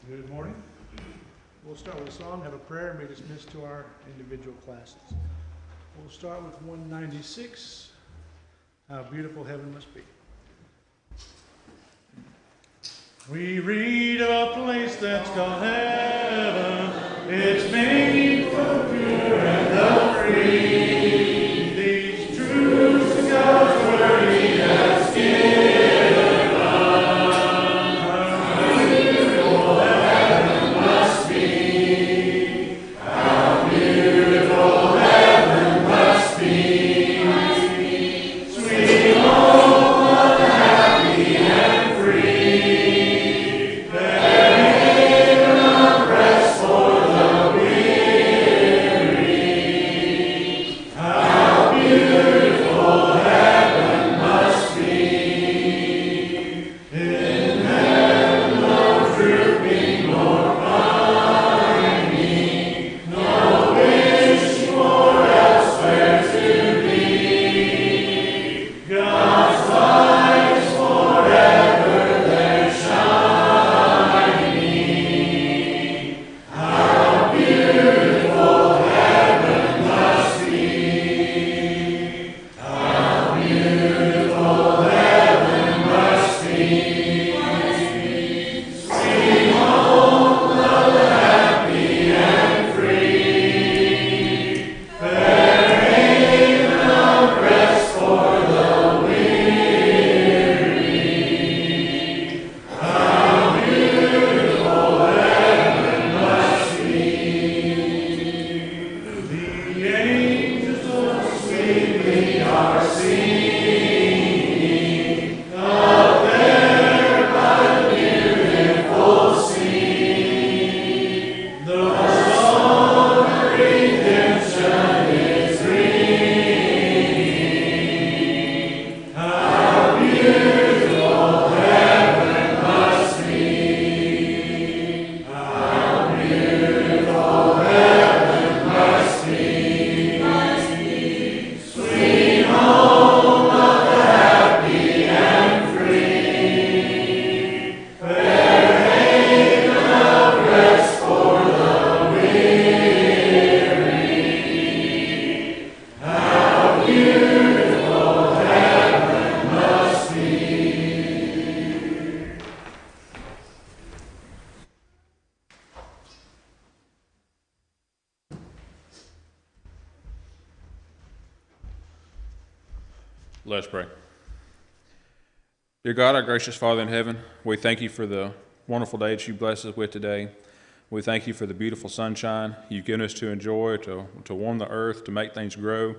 Good morning. We'll start with a song, have a prayer, and be dismissed to our individual classes. We'll start with 196, How Beautiful Heaven Must Be. We read of a place that's called heaven. It's made for pure and the free. These truths of God's word He has given. Let's pray. Dear God, our gracious Father in heaven, we thank you for the wonderful day that you bless us with today. We thank you for the beautiful sunshine you've given us to enjoy, to warm the earth, to make things grow.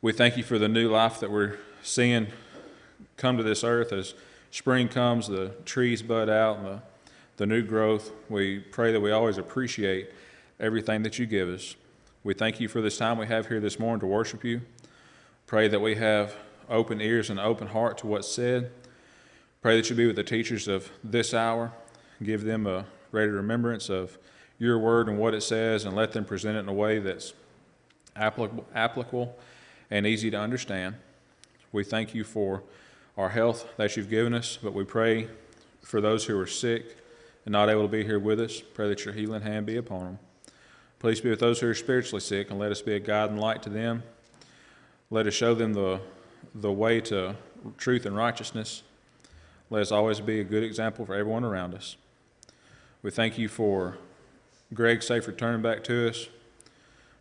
We thank you for the new life that we're seeing come to this earth as spring comes, the trees bud out, and the new growth. We pray that we always appreciate everything that you give us. We thank you for this time we have here this morning to worship you. Pray that we have open ears and open heart to what's said. Pray that you be with the teachers of this hour. Give them a greater remembrance of your word and what it says, and let them present it in a way that's applicable and easy to understand. We thank you for our health that you've given us, but we pray for those who are sick and not able to be here with us. Pray that your healing hand be upon them. Please be with those who are spiritually sick, and let us be a guide and light to them. Let us show them the way to truth and righteousness. Let us always be a good example for everyone around us. We thank you for Greg's safe return back to us.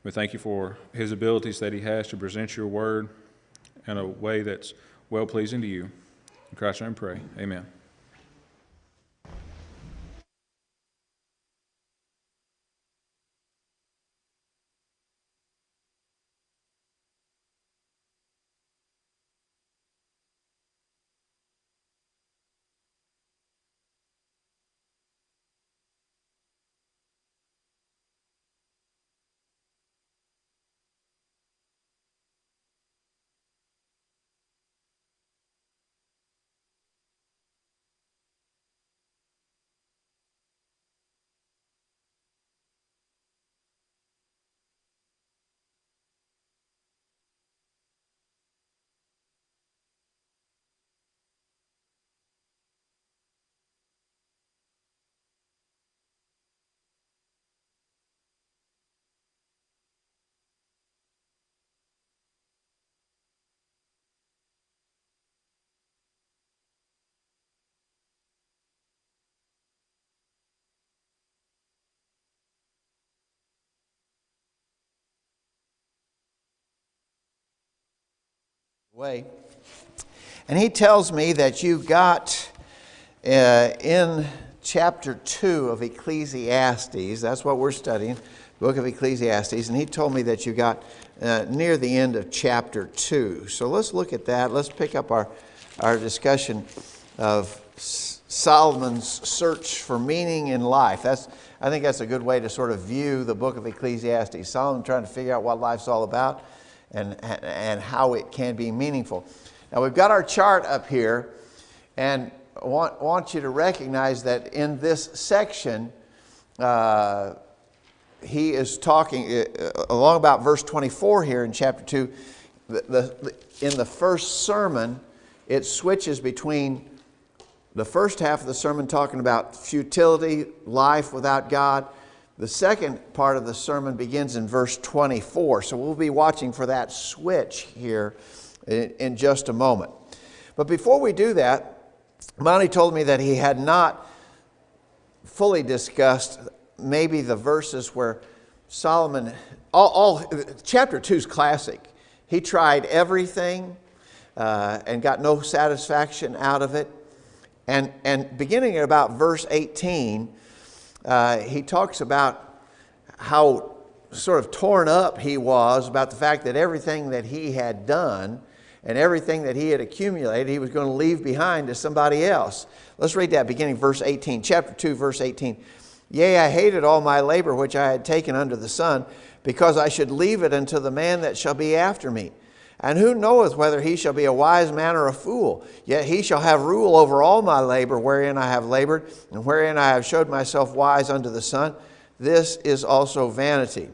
We thank you for his abilities that he has to present your word in a way that's well-pleasing to you. In Christ's name we pray. Amen. way. And he tells me that you got in chapter 2 of Ecclesiastes, that's what we're studying, book of Ecclesiastes, and he told me that you got near the end of chapter 2. So let's look at that. Let's pick up our discussion of Solomon's search for meaning in life. I think that's a good way to sort of view the book of Ecclesiastes. Solomon trying to figure out what life's all about and how it can be meaningful. Now we've got our chart up here, and I want you to recognize that in this section, he is talking along about verse 24 here in chapter 2. In the first sermon, it switches between the first half of the sermon talking about futility, life without God. The second part of the sermon begins in verse 24. So we'll be watching for that switch here in just a moment. But before we do that, Monty told me that he had not fully discussed maybe the verses where Solomon, chapter 2 is classic. He tried everything and got no satisfaction out of it. And beginning at about verse 18, he talks about how sort of torn up he was about the fact that everything that he had done and everything that he had accumulated, he was going to leave behind to somebody else. Let's read that beginning verse 18, chapter 2, verse 18. Yea, I hated all my labor which I had taken under the sun, because I should leave it unto the man that shall be after me. And who knoweth whether he shall be a wise man or a fool? Yet he shall have rule over all my labor wherein I have labored, and wherein I have showed myself wise under the sun. This is also vanity.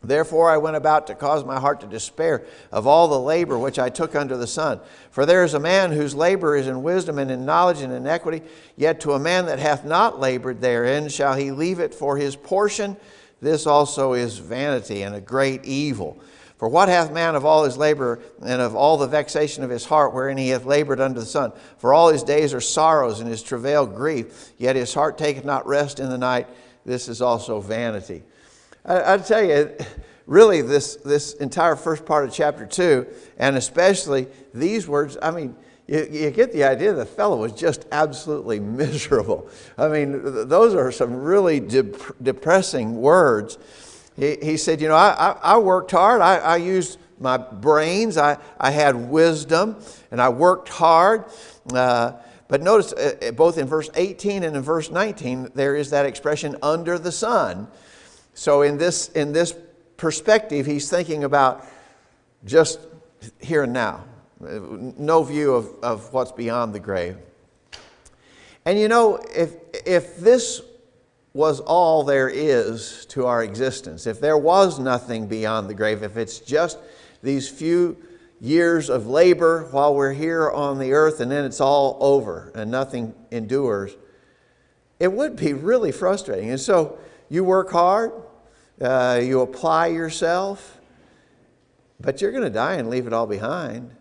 Therefore I went about to cause my heart to despair of all the labor which I took under the sun. For there is a man whose labor is in wisdom and in knowledge and in equity. Yet to a man that hath not labored therein shall he leave it for his portion. This also is vanity and a great evil. For what hath man of all his labor and of all the vexation of his heart wherein he hath labored under the sun? For all his days are sorrows and his travail grief. Yet his heart taketh not rest in the night. This is also vanity. I tell you, really this entire first part of chapter 2, and especially these words, I mean, you get the idea the fellow was just absolutely miserable. I mean, those are some really depressing words. He said, you know, I worked hard. I used my brains. I had wisdom, and I worked hard. But notice, both in verse 18 and in verse 19, there is that expression, under the sun. So in this perspective, he's thinking about just here and now. No view of what's beyond the grave. And you know, if this was all there is to our existence, if there was nothing beyond the grave, if it's just these few years of labor while we're here on the earth and then it's all over and nothing endures, it would be really frustrating. And so you work hard, you apply yourself, but you're going to die and leave it all behind.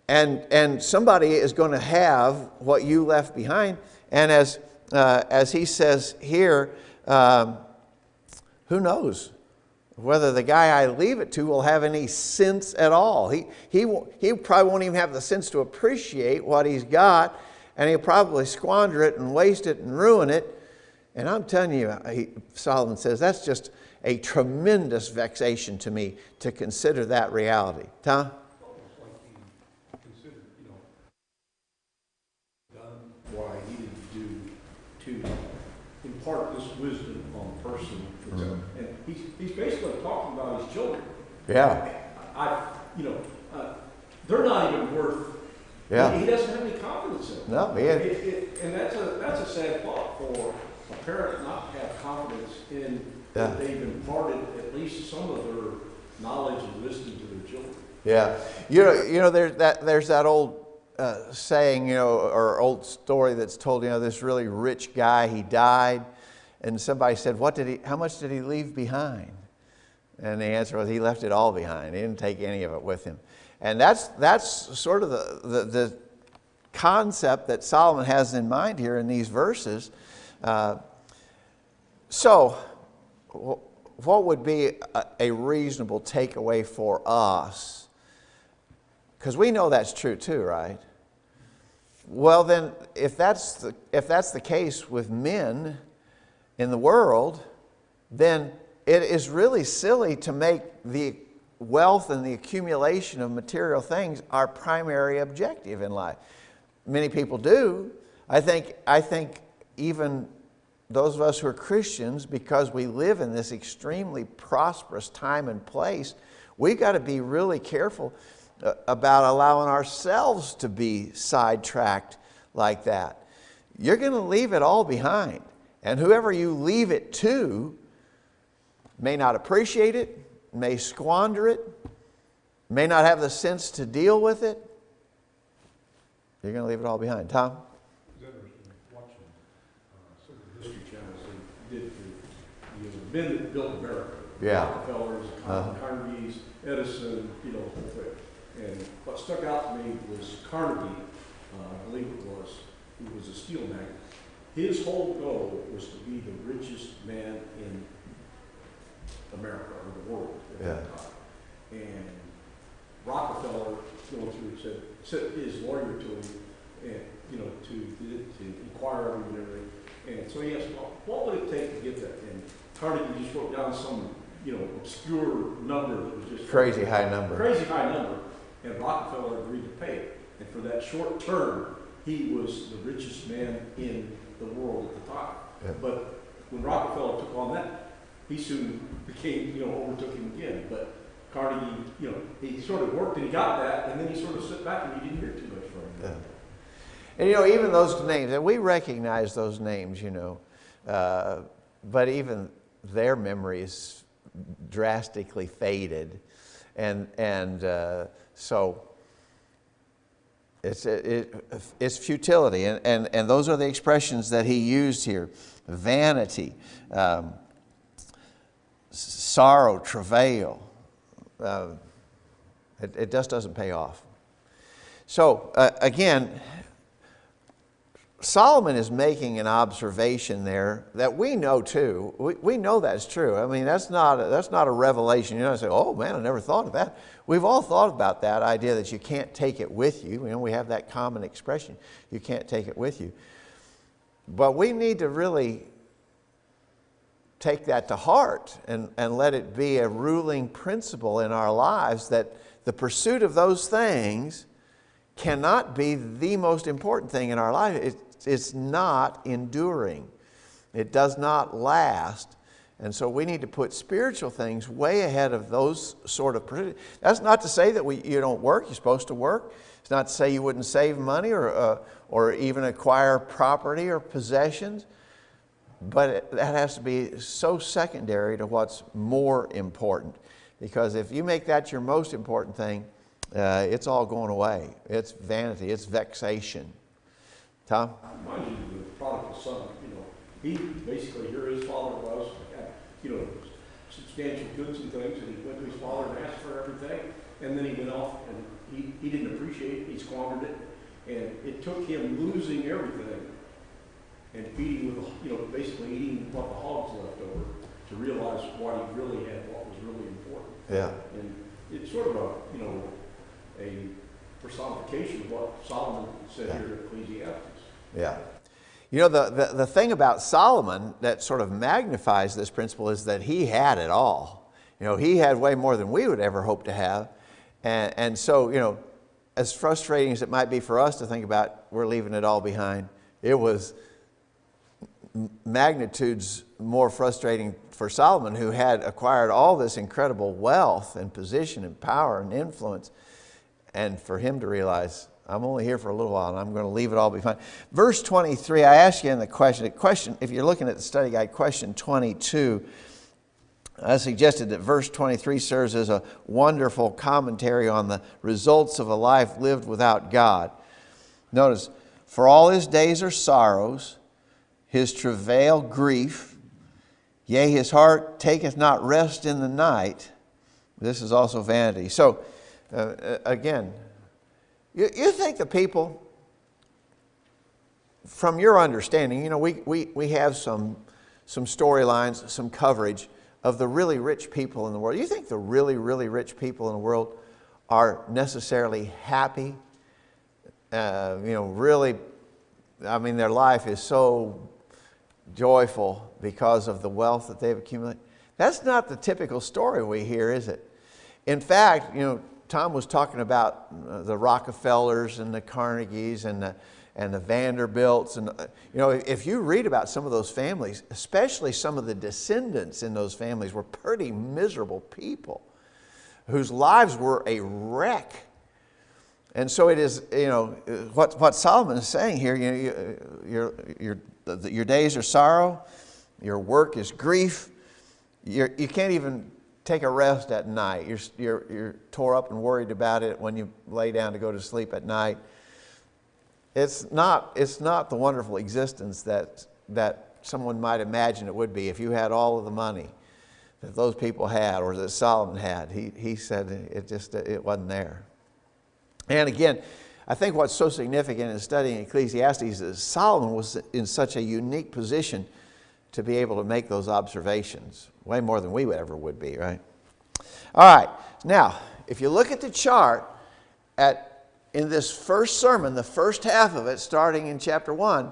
And somebody is going to have what you left behind. And as he says here, who knows whether the guy I leave it to will have any sense at all. He probably won't even have the sense to appreciate what he's got, and he'll probably squander it and waste it and ruin it. And I'm telling you, Solomon says, that's just a tremendous vexation to me to consider that reality. Tom? What I needed to do to impart this wisdom on a person. Mm-hmm. And he's basically talking about his children. Yeah. They're not even worth. Yeah. He doesn't have any confidence in them. No, and that's a sad thought for a parent not to have confidence in that they've imparted at least some of their knowledge and wisdom to their children. Yeah. You know, there's that old saying, you know, or old story that's told, you know, this really rich guy, he died, and somebody said, how much did he leave behind? And the answer was, he left it all behind. He didn't take any of it with him. And that's sort of the concept that Solomon has in mind here in these verses. So what would be a reasonable takeaway for us Because we know that's true too, right? Well, then, if that's the case with men in the world, then it is really silly to make the wealth and the accumulation of material things our primary objective in life. Many people do. I think even those of us who are Christians, because we live in this extremely prosperous time and place, we've got to be really careful about allowing ourselves to be sidetracked like that. You're going to leave it all behind. And whoever you leave it to may not appreciate it, may squander it, may not have the sense to deal with it. You're going to leave it all behind. Tom? Watching some of the History Channels they did the men that built America. Yeah. Rockefellers, Carnegie's, Edison, the whole thing. And what stuck out to me was Carnegie, I believe it was, who was a steel magnate. His whole goal was to be the richest man in America or the world at that time. And Rockefeller, going through, said his lawyer to him, and to inquire of him and everything. And so he asked, well, what would it take to get that? And Carnegie just wrote down some, obscure number that was just Crazy high number. Crazy high number. And Rockefeller agreed to pay it. And for that short term, he was the richest man in the world at the time. Yeah. But when Rockefeller took on that, he soon became, overtook him again. But Carnegie, he sort of worked and he got that, and then he sort of sit back and you didn't hear too much from him. Yeah. And even those names, and we recognize those names, but even their memories drastically faded, and so it's futility, and those are the expressions that he used here: vanity, sorrow, travail. It just doesn't pay off. So again, Solomon is making an observation there that we know too. We know that's true. I mean, that's not a revelation. Say, oh man, I never thought of that. We've all thought about that idea that you can't take it with you. We have that common expression. You can't take it with you. But we need to really take that to heart and let it be a ruling principle in our lives, that the pursuit of those things cannot be the most important thing in our life. It's not enduring. It does not last. And so we need to put spiritual things way ahead of those sort of pursuits. That's not to say that you don't work. You're supposed to work. It's not to say you wouldn't save money or even acquire property or possessions. But that has to be so secondary to what's more important. Because if you make that your most important thing, it's all going away. It's vanity. It's vexation. Tom? Mind you, the prodigal son, he basically, here his father was, had, substantial goods and things, and he went to his father and asked for everything, and then he went off and he didn't appreciate it, he squandered it, and it took him losing everything and feeding with, basically eating what the hogs left over to realize what he really had, what was really important. Yeah. And it's sort of a personification of what Solomon said here in Ecclesiastes. Yeah. The thing about Solomon that sort of magnifies this principle is that he had it all. He had way more than we would ever hope to have. And so, as frustrating as it might be for us to think about we're leaving it all behind, it was magnitudes more frustrating for Solomon, who had acquired all this incredible wealth and position and power and influence, and for him to realize, I'm only here for a little while and I'm going to leave it all behind. Verse 23, I asked you in the question, if you're looking at the study guide, question 22, I suggested that verse 23 serves as a wonderful commentary on the results of a life lived without God. Notice, for all his days are sorrows, his travail grief, yea, his heart taketh not rest in the night. This is also vanity. So, again, you think the people, from your understanding, we have some storylines, some coverage of the really rich people in the world. You think the really, really rich people in the world are necessarily happy. Really, I mean, their life is so joyful because of the wealth that they've accumulated. That's not the typical story we hear, is it? In fact, Tom was talking about the Rockefellers and the Carnegies and the Vanderbilts. And, if you read about some of those families, especially some of the descendants in those families were pretty miserable people whose lives were a wreck. And so it is, what Solomon is saying here, your days are sorrow, your work is grief, you can't even take a rest at night. You're tore up and worried about it when you lay down to go to sleep at night. It's not the wonderful existence that someone might imagine it would be if you had all of the money that those people had or that Solomon had. He said it wasn't there. And again, I think what's so significant in studying Ecclesiastes is Solomon was in such a unique position to be able to make those observations, way more than we ever would be, right? All right, now, if you look at the chart in this first sermon, the first half of it, starting in chapter 1,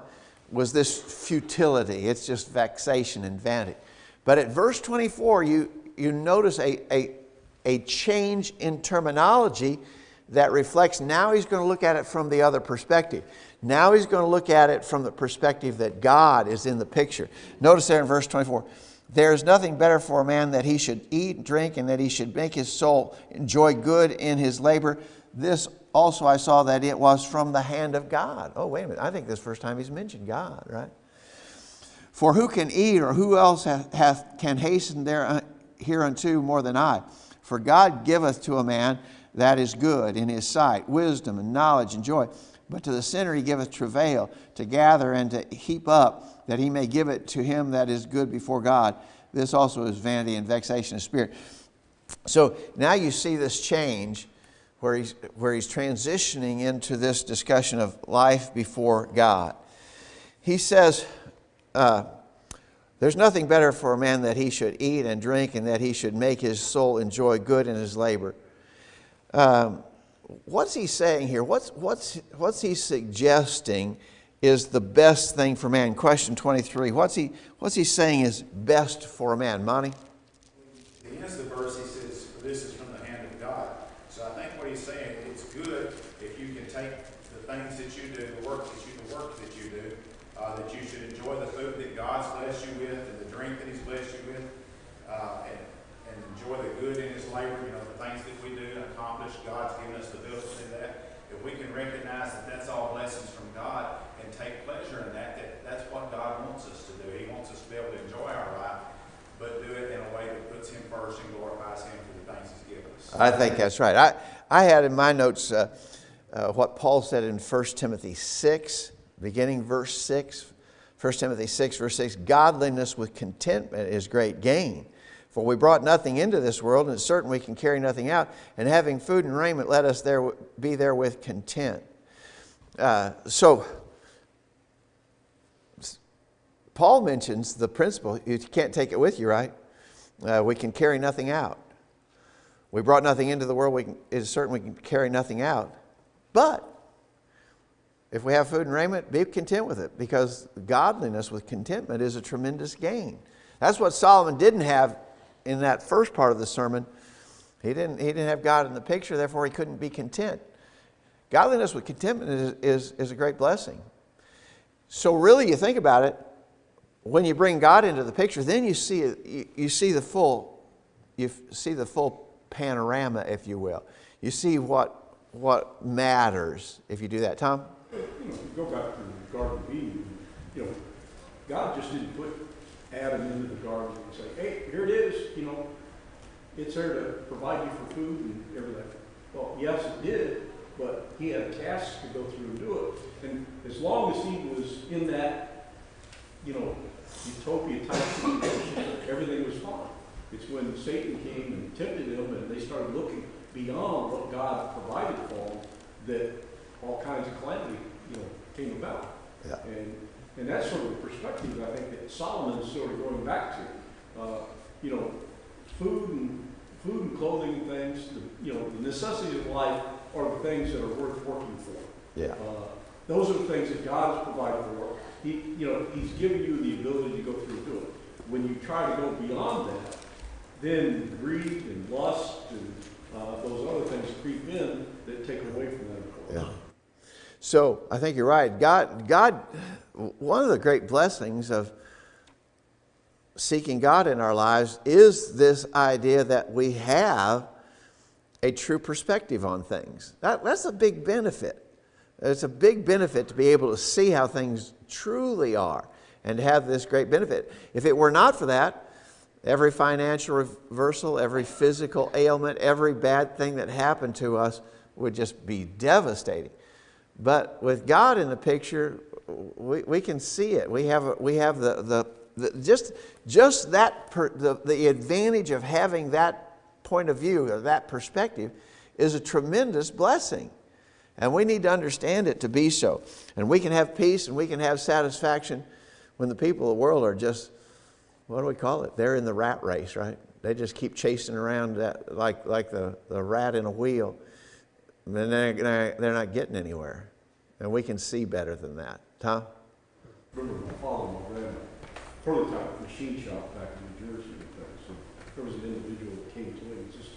was this futility. It's just vexation and vanity. But at verse 24, you notice a change in terminology that reflects now he's going to look at it from the other perspective. Now he's going to look at it from the perspective that God is in the picture. Notice there in verse 24, there is nothing better for a man that he should eat and drink and that he should make his soul enjoy good in his labor. This also I saw that it was from the hand of God. Oh, wait a minute. I think this is the first time he's mentioned God, right? For who can eat or who else can hasten hereunto more than I? For God giveth to a man that is good in his sight, wisdom and knowledge and joy. But to the sinner he giveth travail, to gather and to heap up, that he may give it to him that is good before God. This also is vanity and vexation of spirit. So now you see this change where he's transitioning into this discussion of life before God. He says, there's nothing better for a man that he should eat and drink and that he should make his soul enjoy good in his labor. What's he saying here? What's he suggesting is the best thing for man? Question 23. What's he saying is best for a man? Monty? He ends the verse, he says, "For this is from the hand of God." So I think what he's saying, it's good if you can take the things that you do, the work that you do, that you should enjoy the food that God's blessed you with and the drink that he's blessed you with, and enjoy the good in his labor, the things that we do and accomplish. God's given us the ability to do that. If we can recognize that that's all blessings from God and take pleasure in that's what God wants us to do. He wants us to be able to enjoy our life, but do it in a way that puts him first and glorifies him for the things he's given us. I think that's right. I had in my notes what Paul said in 1 Timothy 6, beginning verse 6. 1 Timothy 6, verse 6, godliness with contentment is great gain. For we brought nothing into this world, and it's certain we can carry nothing out. And having food and raiment, let us be therewith content. So, Paul mentions the principle, you can't take it with you, right? We can carry nothing out. We brought nothing into the world, it is certain we can carry nothing out. But, if we have food and raiment, be content with it, because godliness with contentment is a tremendous gain. That's what Solomon didn't have in that first part of the sermon. He didn't have God in the picture, therefore he couldn't be content. Godliness with contentment is a great blessing. So really, you think about it, when you bring God into the picture, then you see the full panorama, if you will. You see what matters if you do that. Tom? Go back to the Garden of Eden. God just didn't put Adam into the garden and say, "Hey, here it is. It's there to provide you for food and everything." Well, yes, it did, but he had a task to go through and do it. And as long as he was in that, utopia type situation, everything was fine. It's when Satan came and tempted him, and they started looking beyond what God provided for them, that all kinds of calamity, came about. Yeah. And that's sort of the perspective I think that Solomon is sort of going back to. Food food and clothing and things, the necessities of life are the things that are worth working for. Yeah. Those are the things that God has provided for. He's given you the ability to go through and do it. When you try to go beyond that, then greed and lust and those other things creep in that take away from that. Yeah. So I think you're right. God, one of the great blessings of seeking God in our lives is this idea that we have a true perspective on things. That's a big benefit. It's a big benefit to be able to see how things truly are and to have this great benefit. If it were not for that, every financial reversal, every physical ailment, every bad thing that happened to us would just be devastating. But with God in the picture, we can see it. We have the advantage of having that point of view, or that perspective, is a tremendous blessing. And we need to understand it to be so. And we can have peace and we can have satisfaction when the people of the world are just, what do we call it? They're in the rat race, right? They just keep chasing around like the rat in a wheel. And they're not getting anywhere. And we can see better than that. Tom? I remember my father and my grandma, prototype machine shop back in New Jersey. So there was an individual that came to me and says,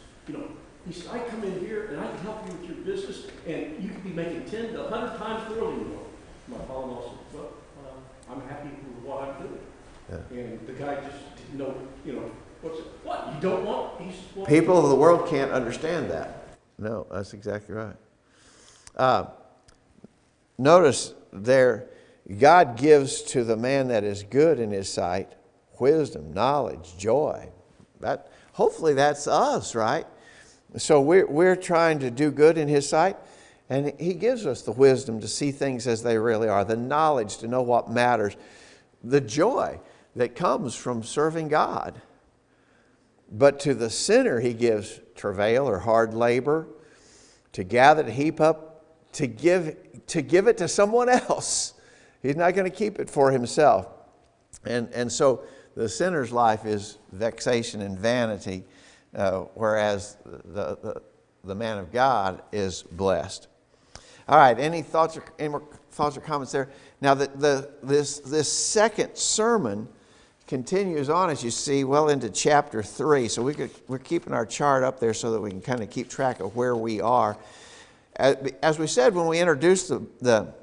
he said, I come in here and I can help you with your business, and you could be making 10 to 100 times more than you are. My father-in-law said, well, I'm happy with what I'm doing. Yeah. And the guy just didn't know, what's it? What? You don't want? People of the world can't understand that. No, that's exactly right. Notice there, God gives to the man that is good in his sight wisdom, knowledge, joy. Hopefully that's us, right? So we're trying to do good in his sight, and he gives us the wisdom to see things as they really are, the knowledge to know what matters, the joy that comes from serving God. But to the sinner he gives travail or hard labor, to gather, to heap up, to give it to someone else. He's not going to keep it for himself. And so the sinner's life is vexation and vanity, whereas the man of God is blessed. All right, any more thoughts or comments there? Now, this second sermon continues on, as you see, well into chapter 3. So we're keeping our chart up there so that we can kind of keep track of where we are. As we said when we introduced the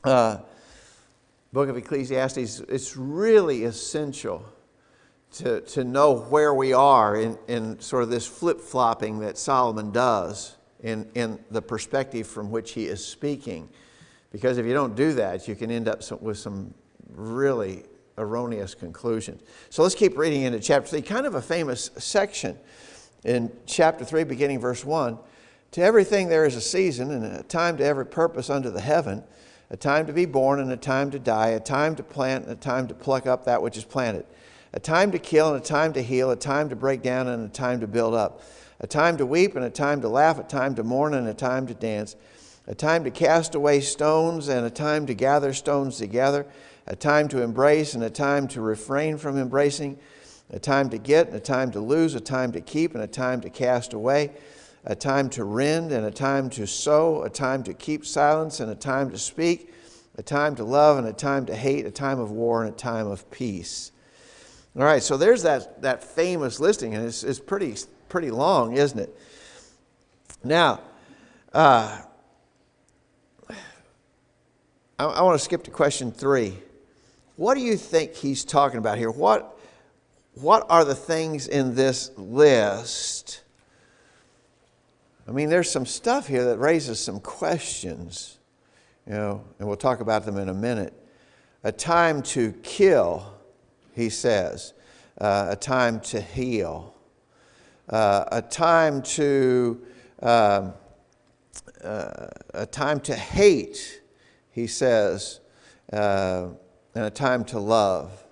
book of Ecclesiastes, it's really essential to know where we are in sort of this flip-flopping that Solomon does in the perspective from which he is speaking. Because if you don't do that, you can end up with some really erroneous conclusions. So let's keep reading into chapter 3, kind of a famous section in chapter 3, beginning verse 1. To everything there is a season, and a time to every purpose under the heaven, a time to be born and a time to die, a time to plant and a time to pluck up that which is planted, a time to kill and a time to heal, a time to break down and a time to build up, a time to weep and a time to laugh, a time to mourn and a time to dance, a time to cast away stones and a time to gather stones together, a time to embrace and a time to refrain from embracing, a time to get and a time to lose, a time to keep and a time to cast away, a time to rend and a time to sow, a time to keep silence and a time to speak, a time to love and a time to hate, a time of war and a time of peace. All right, so there's that famous listing, and it's pretty long, isn't it? Now, I want to skip to question 3. What do you think he's talking about here? What are the things in this list? I mean, there's some stuff here that raises some questions, and we'll talk about them in a minute. A time to kill, he says. A time to heal. A time to hate, he says, and a time to love.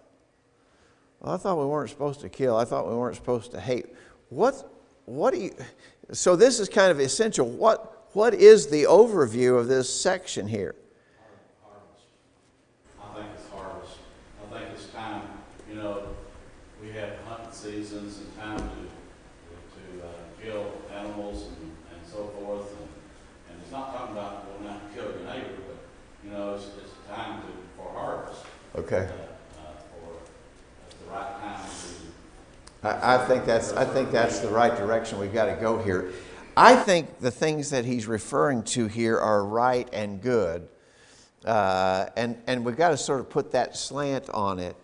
Well, I thought we weren't supposed to kill. I thought we weren't supposed to hate. What do you... So this is kind of essential. What is the overview of this section here? Harvest. I think it's harvest. I think it's time. We have hunting seasons and time to Okay. or the right time to. I think that's the right direction we've got to go here. I think the things that he's referring to here are right and good, and we've got to sort of put that slant on it.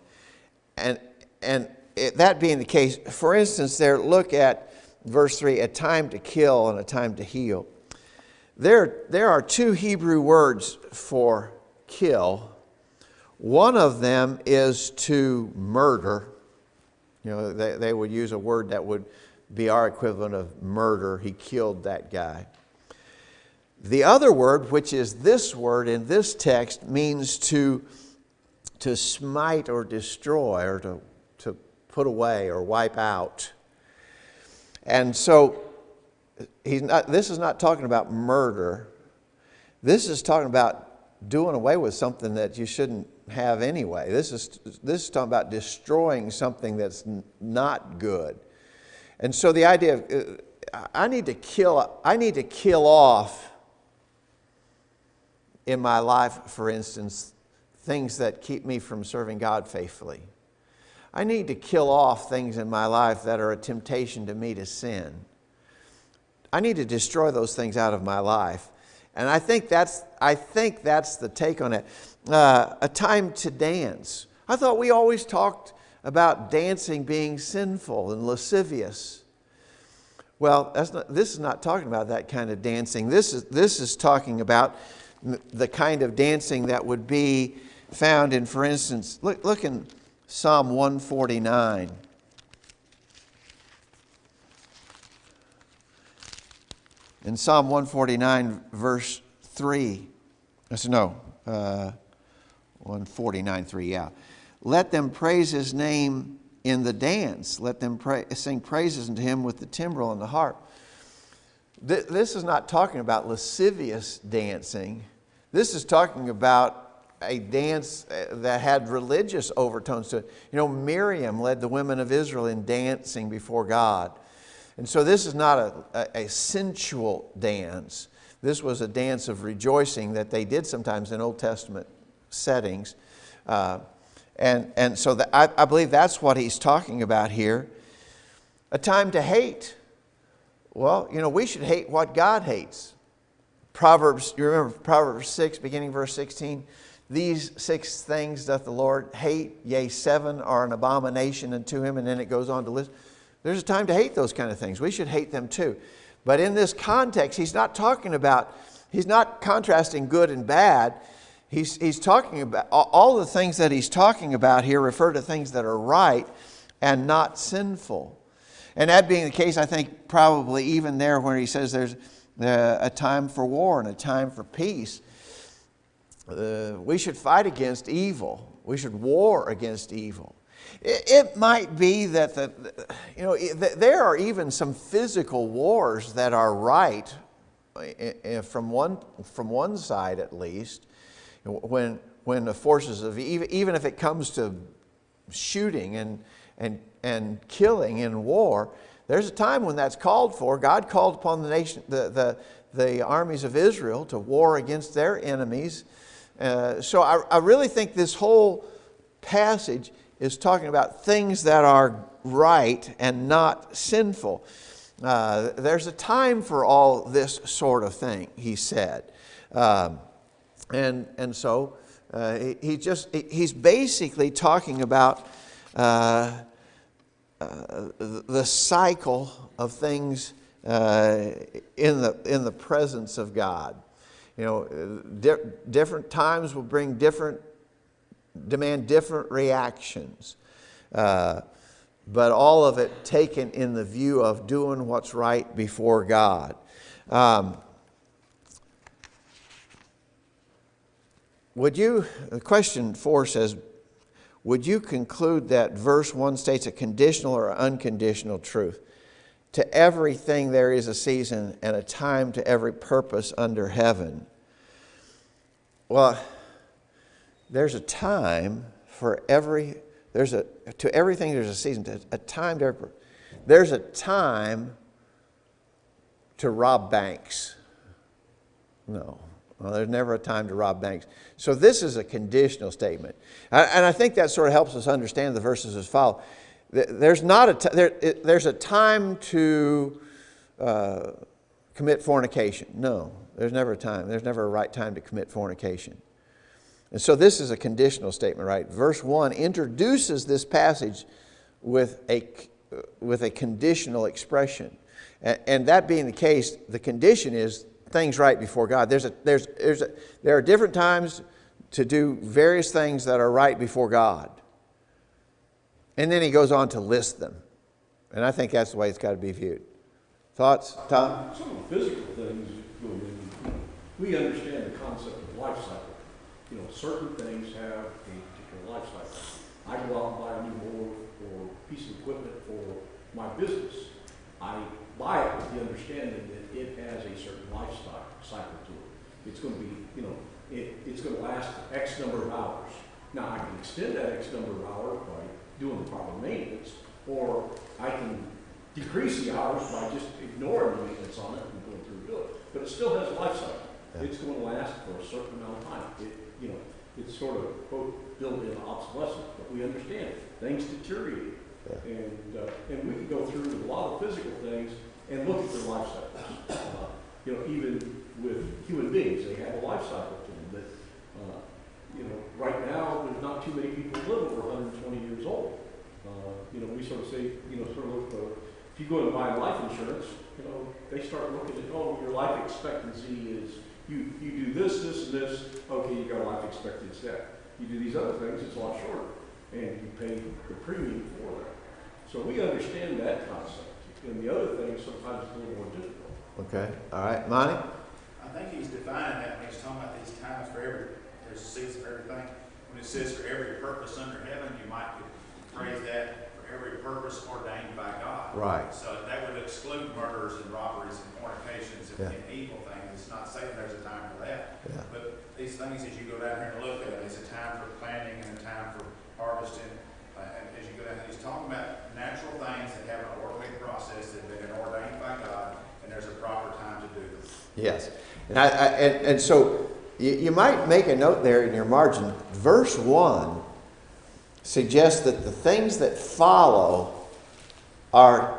That being the case, for instance, look at verse 3: a time to kill and a time to heal. There are two Hebrew words for kill. One of them is to murder. You know, they would use a word that would be our equivalent of murder. He killed that guy. The other word, which is this word in this text, means to smite or destroy, or to put away or wipe out. And so this is not talking about murder. This is talking about doing away with something that you shouldn't have anyway. This is talking about destroying something that's not good. And so the idea of I need to kill off in my life, for instance, things that keep me from serving God faithfully. I need to kill off things in my life that are a temptation to me to sin. I need to destroy those things out of my life. And I think that's the take on it. A time to dance. I thought we always talked about dancing being sinful and lascivious. Well, this is not talking about that kind of dancing. This is talking about the kind of dancing that would be found in, for instance, look in Psalm 149. In Psalm 149, verse 3, 149:3, yeah. Let them praise his name in the dance. Let them sing praises unto him with the timbrel and the harp. This is not talking about lascivious dancing. This is talking about a dance that had religious overtones to it. You know, Miriam led the women of Israel in dancing before God. And so this is not a sensual dance. This was a dance of rejoicing that they did sometimes in Old Testament settings. And so I believe that's what he's talking about here. A time to hate. Well, you know, we should hate what God hates. Proverbs, you remember Proverbs 6, beginning verse 16? These 6 things doth the Lord hate, yea, 7 are an abomination unto him. And then it goes on to list. There's a time to hate those kind of things. We should hate them too. But in this context, he's not contrasting good and bad. He's talking about, all the things that he's talking about here refer to things that are right and not sinful. And that being the case, I think probably even there where he says there's a time for war and a time for peace, we should fight against evil. We should war against evil. It might be that there are even some physical wars that are right from one side at least. When the forces of even if it comes to shooting and killing in war, there's a time when that's called for. God called upon the nation, the armies of Israel, to war against their enemies. So I really think this whole passage is talking about things that are right and not sinful. There's a time for all this sort of thing, he said. And so he's basically talking about the cycle of things in the presence of God. You know, different times will demand different reactions, but all of it taken in the view of doing what's right before God. Question 4 says, would you conclude that verse 1 states a conditional or unconditional truth? To everything there is a season and a time to every purpose under heaven. Well, there's a time for every, to everything there's a season, a time to every purpose. There's a time to rob banks. No. Well, there's never a time to rob banks. So this is a conditional statement. And I think that sort of helps us understand the verses as follows. There's a time to commit fornication. No, there's never a time. There's never a right time to commit fornication. And so this is a conditional statement, right? Verse 1 introduces this passage with a conditional expression. And that being the case, the condition is things right before God. There are different times to do various things that are right before God. And then he goes on to list them. And I think that's the way it's got to be viewed. Thoughts, Tom? Some of the physical things go in. We understand the concept of life cycle. Certain things have a particular life cycle. I go out and buy a new mower or piece of equipment for my business. I buy it with the understanding that it has a certain life cycle to it. It's going to be, it's going to last X number of hours. Now, I can extend that X number of hours by doing the proper maintenance, or I can decrease the hours by just ignoring the maintenance on it and going through and do it. But it still has a life cycle. Yeah. It's going to last for a certain amount of time. It's sort of, quote, built-in obsolescence, but we understand things deteriorate. Yeah. And we can go through a lot of physical things and look at their life cycles. Even with human beings, they have a life cycle to them that, right now, there's not too many people who live over 120 years old. We sort of say, if you go and buy life insurance, they start looking at, your life expectancy is, you do this, and this, okay, you got a life expectancy there. You do these other things, it's a lot shorter, and you pay the premium for that. So we understand that concept. And the other thing, sometimes it's a little more difficult. Okay, all right, Monty? I think he's defining that when he's talking about these times there's a season for everything. When it says for every purpose under heaven, you might phrase that for every purpose ordained by God. Right. So that would exclude murders and robberies and fornications and evil things. It's not saying there's a time for that. Yeah. But these things, as you go down here and look at it, it's a time for planting and a time for harvesting. As you go down, he's talking about natural things that have an orderly process that have been ordained by God, and there's a proper time to do them. Yes. And so you might make a note there in your margin. Verse 1 suggests that the things that follow are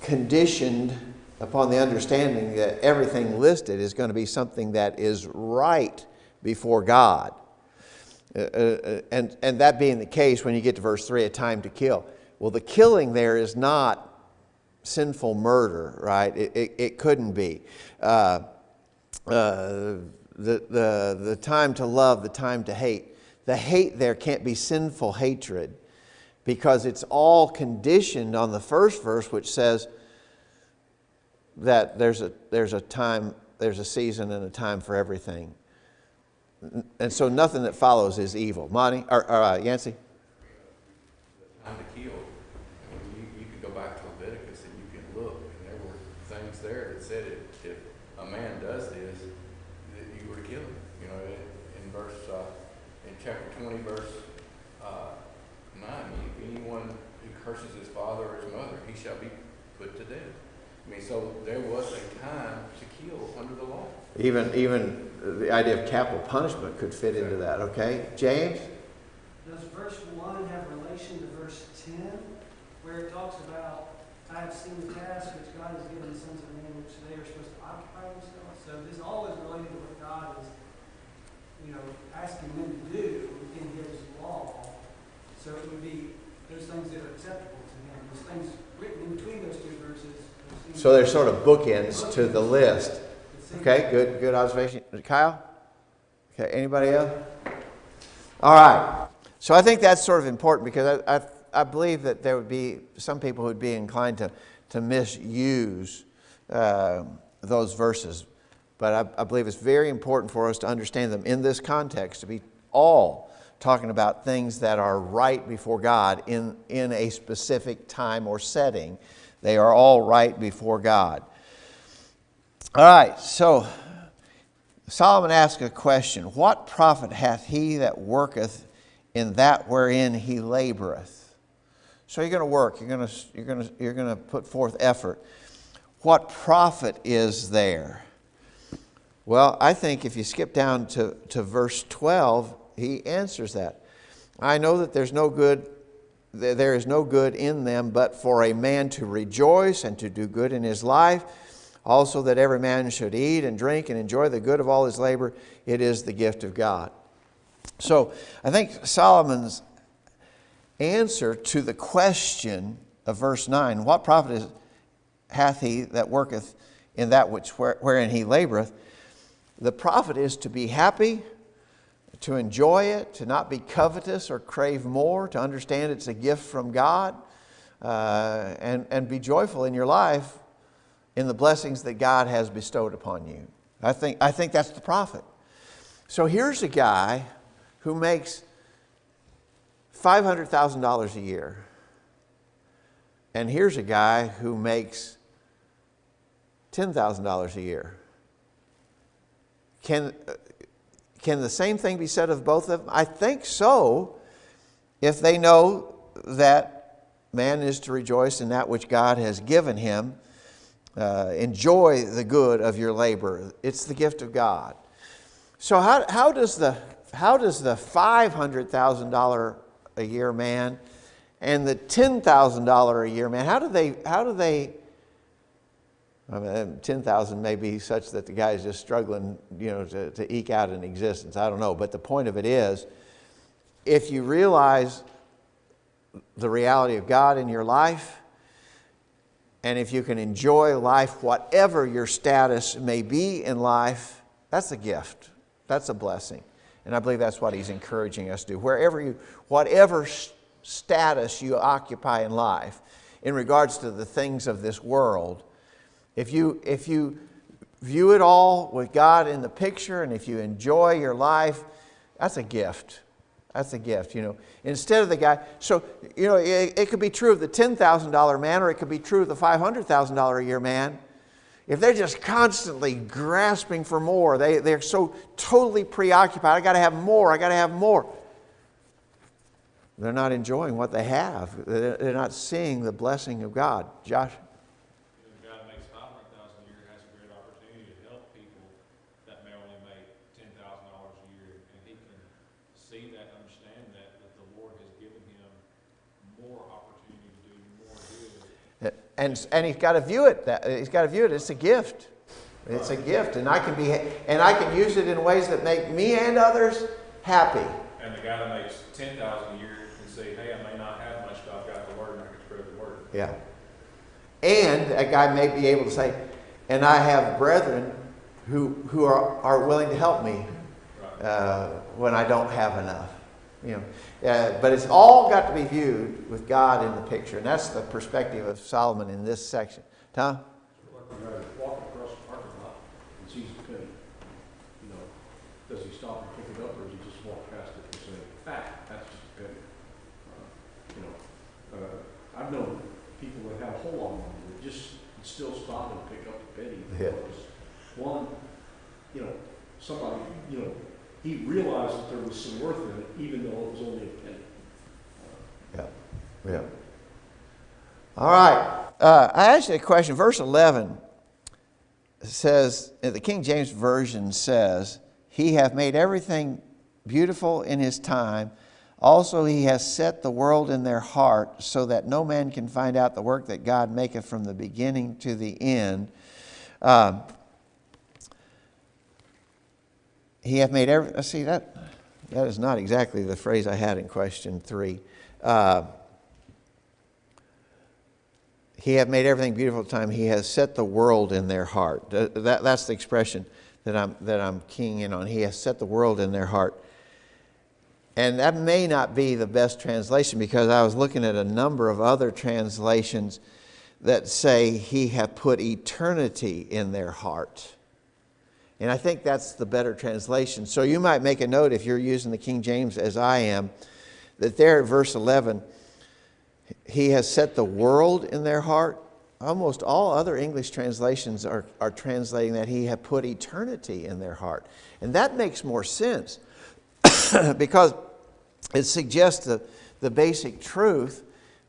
conditioned upon the understanding that everything listed is going to be something that is right before God. And that being the case, when you get to verse 3, a time to kill. Well, the killing there is not sinful murder, right? It couldn't be. The time to love, the time to hate. The hate there can't be sinful hatred, because it's all conditioned on the first verse, which says that there's a time, there's a season and a time for everything. And so nothing that follows is evil. Monty or Yancey? Time to kill. You can go back to Leviticus and you can look, and there were things there that said if a man does this, that you were to kill him. In chapter 20, verse 9, if anyone who curses his father or his mother, he shall be put to death. So there was a time to kill under the law. Even the idea of capital punishment could fit into that. Okay, James? Does verse 1 have relation to verse 10, where it talks about, I have seen the task which God has given the sons of men, which they are supposed to occupy themselves? So this all is related to what God is, asking them to do in His law. So it would be those things that are acceptable to Him. Those things written in between those two verses. So they're sort of bookends to the list. Okay, good observation. Kyle? Okay, anybody else? All right. So I think that's sort of important, because I believe that there would be some people who would be inclined to misuse those verses. But I believe it's very important for us to understand them in this context, to be all talking about things that are right before God in a specific time or setting. They are all right before God. All right, so Solomon asked a question. What profit hath he that worketh in that wherein he laboreth? So you're going to work. You're going to put forth effort. What profit is there? Well, I think if you skip down to verse 12, he answers that. I know that there is no good in them, but for a man to rejoice and to do good in his life, also that every man should eat and drink and enjoy the good of all his labor, it is the gift of God. So I think Solomon's answer to the question of verse 9, what profit hath he that worketh in that wherein he laboreth? The profit is to be happy, to enjoy it, to not be covetous or crave more, to understand it's a gift from God, and be joyful in your life in the blessings that God has bestowed upon you. I think that's the profit. So here's a guy who makes $500,000 a year. And here's a guy who makes $10,000 a year. Can the same thing be said of both of them? I think so, if they know that man is to rejoice in that which God has given him. Enjoy the good of your labor. It's the gift of God. So how does the $500,000 a year man and the $10,000 a year man, how do they I mean, 10,000 may be such that the guy is just struggling, to eke out an existence. I don't know. But the point of it is, if you realize the reality of God in your life, and if you can enjoy life, whatever your status may be in life, that's a gift. That's a blessing. And I believe that's what he's encouraging us to do. Whatever status you occupy in life, in regards to the things of this world, if you view it all with God in the picture, and if you enjoy your life, that's a gift. That's a gift, Instead of the guy, so, it could be true of the $10,000 man, or it could be true of the $500,000 a year man. If they're just constantly grasping for more, they're so totally preoccupied, I got to have more, I got to have more. They're not enjoying what they have. They're not seeing the blessing of God. Josh? And he's got to view it. He's got to view it. It's a gift. It's a gift, and I can use it in ways that make me and others happy. And the guy that makes $10,000 a year can say, "Hey, I may not have much, but I've got the word, and I can spread the word." Yeah. And a guy may be able to say, "And I have brethren who are willing to help me when I don't have enough." But it's all got to be viewed with God in the picture, and that's the perspective of Solomon in this section. Tom? Like the guy walking across the parking lot and sees a penny. Does he stop and pick it up, or does he just walk past it and say, that's just a penny? I've known people that had a whole lot of money that just still stop and pick up the penny. Yeah. One, somebody, he realized that there was some worth in it, even though it was only a penny. Yeah. All right. I asked you a question. Verse 11 says, the King James Version says, "He hath made everything beautiful in his time. Also he has set the world in their heart, so that no man can find out the work that God maketh from the beginning to the end." He hath made every. See, that is not exactly the phrase I had in question 3. He hath made everything beautiful at the time. He has set the world in their heart. That's the expression that I'm keying in on. He has set the world in their heart. And that may not be the best translation, because I was looking at a number of other translations that say he hath put eternity in their heart. And I think that's the better translation. So you might make a note, if you're using the King James as I am, that there at verse 11, he has set the world in their heart. Almost all other English translations are translating that he had put eternity in their heart. And that makes more sense because it suggests the basic truth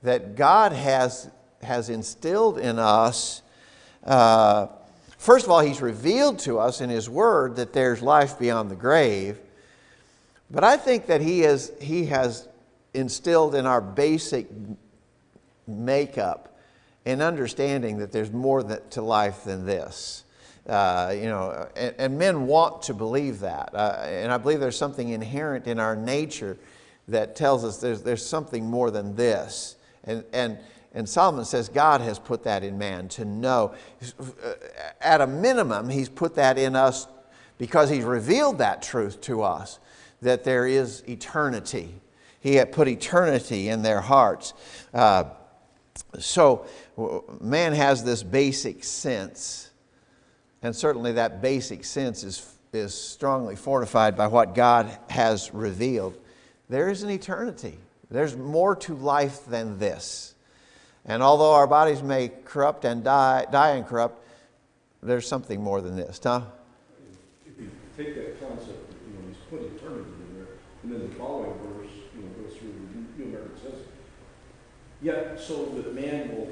that God has instilled in us First of all, He's revealed to us in His Word that there's life beyond the grave. But I think that He has instilled in our basic makeup an understanding that there's more to life than this. And men want to believe that. And I believe there's something inherent in our nature that tells us there's something more than this. And Solomon says God has put that in man to know. At a minimum, He's put that in us because He's revealed that truth to us, that there is eternity. He had put eternity in their hearts. So man has this basic sense, and certainly that basic sense is strongly fortified by what God has revealed. There is an eternity. There's more to life than this. And although our bodies may corrupt and die and corrupt, there's something more than this. Tom? If you take that concept, He's put eternity in there, and then the following verse, goes through, you remember it says, yet so that man will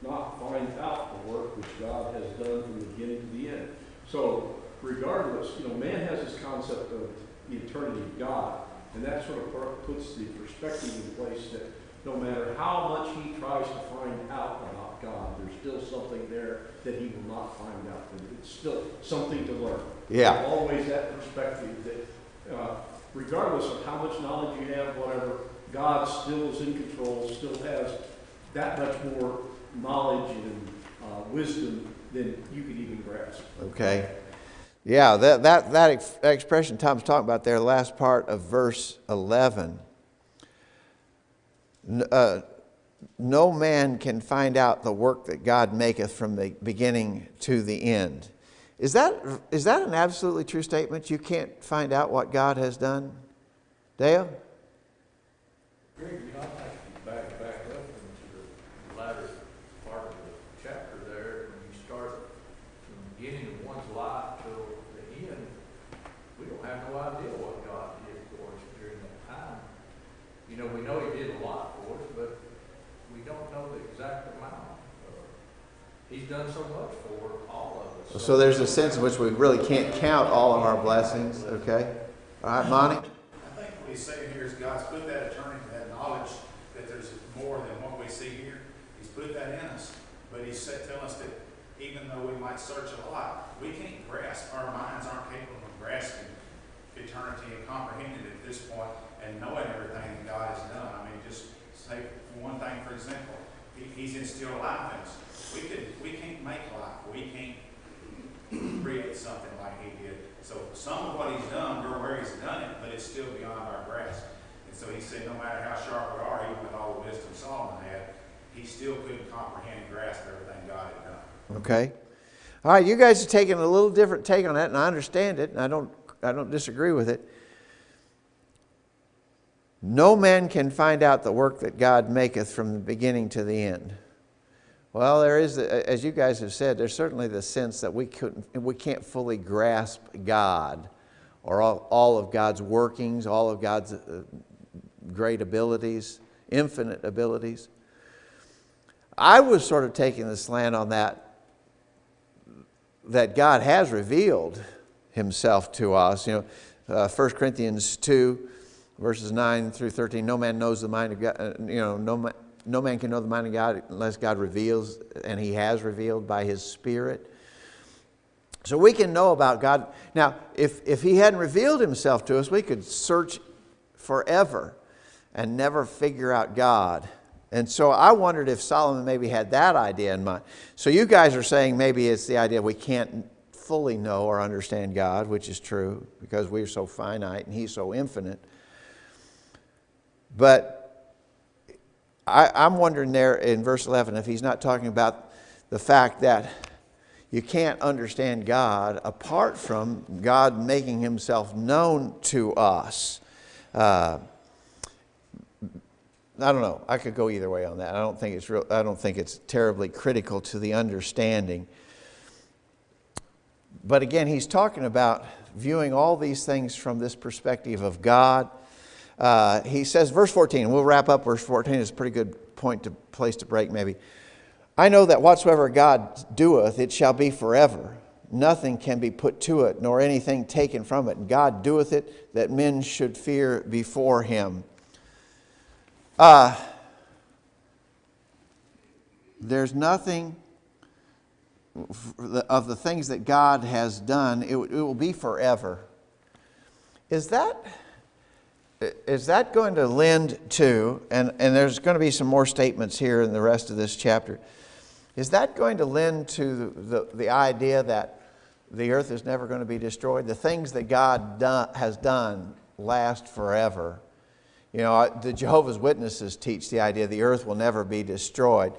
not find out the work which God has done from the beginning to the end. So regardless, man has this concept of the eternity of God, and that sort of puts the perspective in place that no matter how much he tries to find out about God, there's still something there that he will not find out. It's still something to learn. Yeah. There's always that perspective that regardless of how much knowledge you have, whatever, God still is in control, still has that much more knowledge and wisdom than you can even grasp. Okay. Yeah, that expression Tom's talking about there, the last part of verse 11. No man can find out the work that God maketh from the beginning to the end. Is that an absolutely true statement? You can't find out what God has done? Dale? Greg, I'd like to back up into the latter part of the chapter there. When you start from the beginning of one's life till the end, we don't have no idea what God did for us during that time. We know He did a lot for us, but we don't know the exact amount. He's done so much for all of us. So there's a sense in which we really can't count all of our blessings. Okay. All right, Monty? I think what he's saying here is God's put that eternity, that knowledge that there's more than what we see here. He's put that in us. But He's telling us that even though we might search a lot, we can't grasp. Our minds aren't capable of grasping eternity and comprehending it at this point and knowing everything that God has done. I mean, just say one thing, for example, He's instilled life in us. We can't make life. We can't create something like He did. So some of what He's done, we're aware He's done it, but it's still beyond our grasp. And so He said no matter how sharp we are, even with all the wisdom Solomon had, he still couldn't comprehend and grasp everything God had done. Okay. All right, you guys are taking a little different take on that, and I understand it, and I don't disagree with it. No man can find out the work that God maketh from the beginning to the end. Well, there is, as you guys have said, there's certainly the sense that we can't fully grasp God or all of God's workings, all of God's great abilities, infinite abilities. I was sort of taking the slant on that God has revealed Himself to us. 1 Corinthians 2, verses 9 through 13, no man knows the mind of God, no man can know the mind of God unless God reveals, and He has revealed by His Spirit. So we can know about God. Now, if He hadn't revealed Himself to us, we could search forever and never figure out God. And so I wondered if Solomon maybe had that idea in mind. So you guys are saying maybe it's the idea we can't fully know or understand God, which is true because we're so finite and He's so infinite. But I'm wondering there in verse 11 if he's not talking about the fact that you can't understand God apart from God making Himself known to us. I don't know. I could go either way on that. I don't think it's terribly critical to the understanding. But again, he's talking about viewing all these things from this perspective of God. He says, verse 14, and we'll wrap up verse 14. It's a pretty good place to break maybe. I know that whatsoever God doeth, it shall be forever. Nothing can be put to it, nor anything taken from it. And God doeth it, that men should fear before him. There's nothing of the things that God has done, it will be forever. Is that going to lend to, and there's going to be some more statements here in the rest of this chapter, is that going to lend to the idea that the earth is never going to be destroyed? The things that God has done last forever. You know, the Jehovah's Witnesses teach the idea the earth will never be destroyed.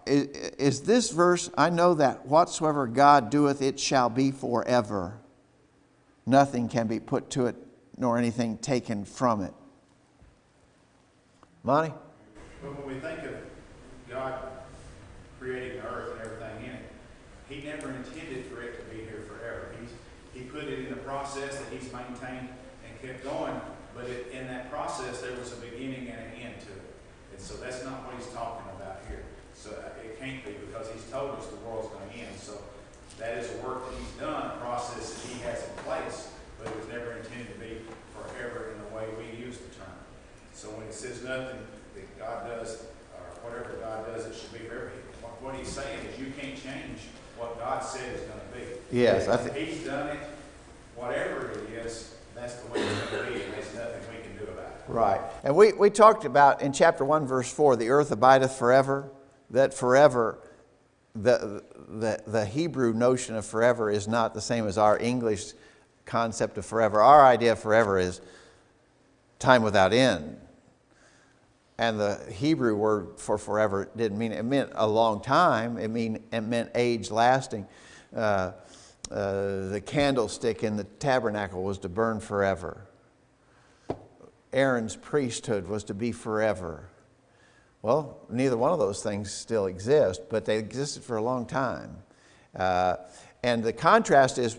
Is this verse, I know that whatsoever God doeth, it shall be forever. Nothing can be put to it, nor anything taken from it. Monty? But when we think of God creating the earth and everything in it, he never intended for it to be here forever. He put it in a process that he's maintained and kept going, but in that process there was a beginning and an end to it. And so that's not what he's talking about here. So it can't be, because he's told us the world's going to end. So that is a work that he's done, a process that he has in place, but it was never intended to be forever in the way we use the term. So when it says nothing that God does, or whatever God does, it should be forever. What he's saying is you can't change what God said is going to be. Yes, he's done it. Whatever it is, that's the way it's going to be, and there's nothing we can do about it. Right. And we talked about in chapter 1, verse 4, the earth abideth forever. That forever, the Hebrew notion of forever is not the same as our English concept of forever. Our idea of forever is time without end. And the Hebrew word for forever didn't mean, it meant a long time. It meant age lasting. The candlestick in the tabernacle was to burn forever. Aaron's priesthood was to be forever. Well, neither one of those things still exist, but they existed for a long time. And the contrast is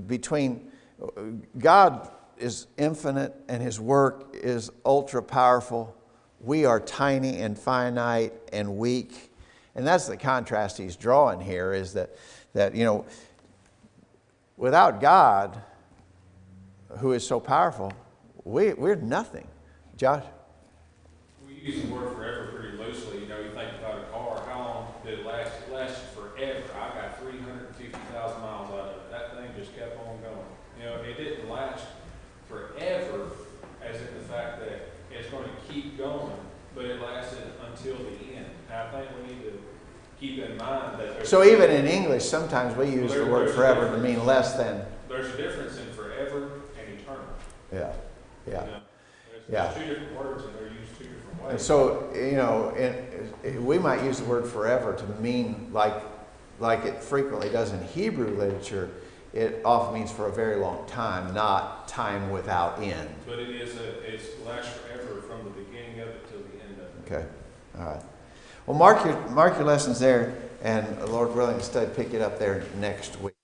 between God is infinite and his work is ultra powerful. We are tiny and finite and weak. And that's the contrast he's drawing here, is that you know, without God, who is so powerful, we're nothing. Josh? We use the word forever pretty loosely. You know, you think about a car, how long did it last? It lasted forever. I got 350,000 miles out of it. That thing just kept on going. You know, it didn't last forever, as in the fact that it's going to keep going, but it lasted until the end. And I think we need to keep in mind that so even in English, sometimes we use the word forever to mean less than. There's a difference in forever and eternal. Yeah, yeah. You know? There's two different words, and they're used two different ways. And so, you know, we might use the word forever to mean like it frequently does in Hebrew literature. It often means for a very long time, not time without end. But it's lasts forever from the beginning of it till the end of it. Okay, all right. Well, mark your lessons there, and Lord willing, instead pick it up there next week.